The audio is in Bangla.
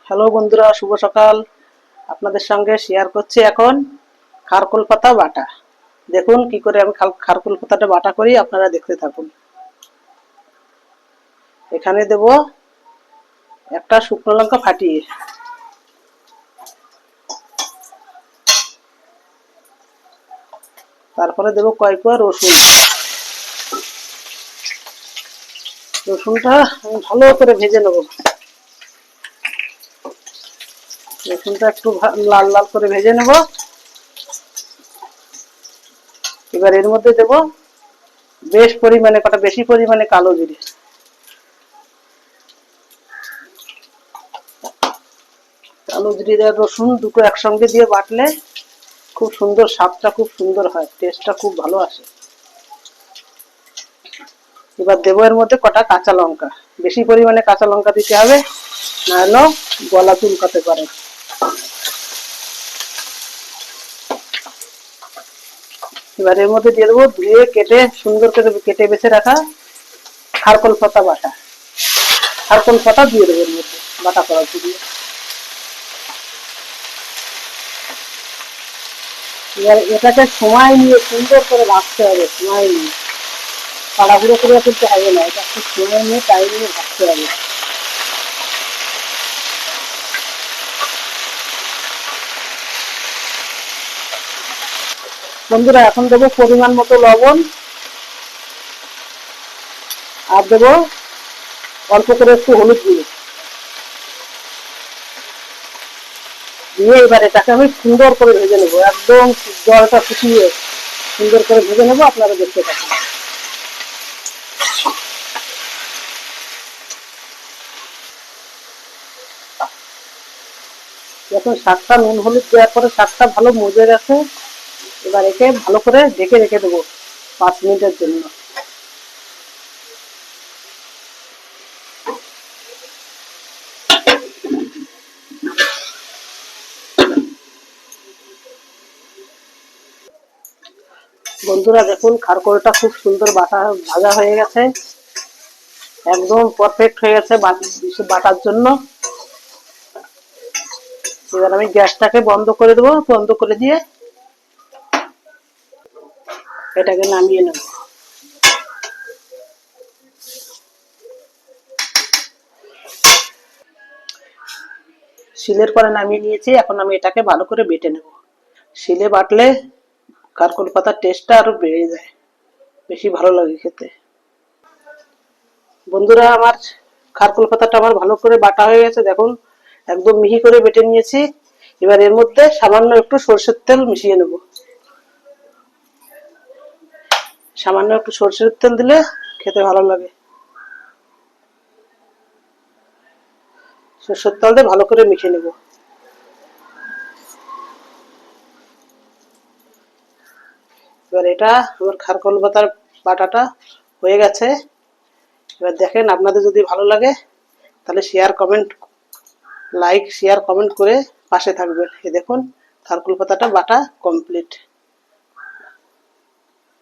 হ্যালো বন্ধুরা, শুভ সকাল। আপনাদের সঙ্গে শেয়ার করছি এখন খারকুল পাতা বাটা। দেখুন কি করে আমি খারকুল পাতাটা বাটা করি, আপনারা দেখতে থাকুন। এখানে দেব একটা শুকনো লঙ্কা ফাটিয়ে, তারপরে দেব কয়েক কোয়া রসুন। রসুনটা আমি ভালো করে ভেজে নেব। রসুনটা একটু লাল লাল করে ভেজে নেব। এবার এর মধ্যে দেব বেশি পরিমাণে কালো জিরে। কালো জিরে আর রসুন দুটো একসঙ্গে দিয়ে বাটলে খুব সুন্দর, স্বাদটা খুব সুন্দর হয়, টেস্টটা খুব ভালো আসে। এবার দেবো এর মধ্যে কটা কাঁচা লঙ্কা। বেশি পরিমাণে কাঁচা লঙ্কা দিতে হবে, না হলে গলা চুলকাতে পারে। এবার এর মধ্যে দিয়ে দেবো ধুয়ে সুন্দর করে কেটে বেছে রাখা খারকুল পাতা বাটা। খারকুল পাতা দিয়ে দেবো এর মধ্যে বাটা করার জন্য। এবার এটাকে সময় নিয়ে সুন্দর করে ভাজতে হবে, সময় নিয়ে, তাড়াহুড়ো করে করতে হবে না, এটা একটু সময় নিয়ে টাইম নিয়ে ভাজতে হবে। বন্ধুরা, এখন দেবো পরিমাণ মতো লবণ, আর দেবো অল্প করে একটু হলুদ দিয়ে এবার এটাকে আমি সুন্দর করে ভেজে নেবো, একদম জলটা ফুটিয়ে সুন্দর করে ভেজে নেবো। আপনারা দেখতে থাকুন। যখন শাকটা নুন হলুদ দেওয়ার পরে শাকটা ভালো মজে গেছে, এবার একে ভালো করে ঢেকে রেখে দেবো 5 মিনিটের জন্য। বন্ধুরা দেখুন, খারকুলটা খুব সুন্দর ভাজা হয়ে গেছে, একদম পারফেক্ট হয়ে গেছে বাটার জন্য। এবার আমি গ্যাসটাকে বন্ধ করে দেবো, বন্ধ করে দিয়ে এটাকে নামিয়ে নেব। শিলের পরে নামিয়ে নিয়েছি, এখন আমি এটাকে ভালো করে বেটে নেব। শিলে বাটলে খারকুল পাতার টেস্টটা আরো বেড়ে যায়, বেশি ভালো লাগে খেতে। বন্ধুরা, আমার খারকুল পাতাটা আমার ভালো করে বাটা হয়ে গেছে, দেখুন একদম মিহি করে বেটে নিয়েছি। এবার এর মধ্যে সামান্য একটু সরষের তেল মিশিয়ে নেব। সামান্য একটু সরষের তেল দিলে খেতে ভালো লাগে। সরষের তেল দিয়ে ভালো করে মিশিয়ে নেব। এবার এটা আমার খারকুল পাতার বাটাটা হয়ে গেছে। এবার দেখেন, আপনাদের যদি ভালো লাগে তাহলে শেয়ার কমেন্ট করে পাশে থাকবেন। এই দেখুন, খারকুল পাতাটা বাটা কমপ্লিট।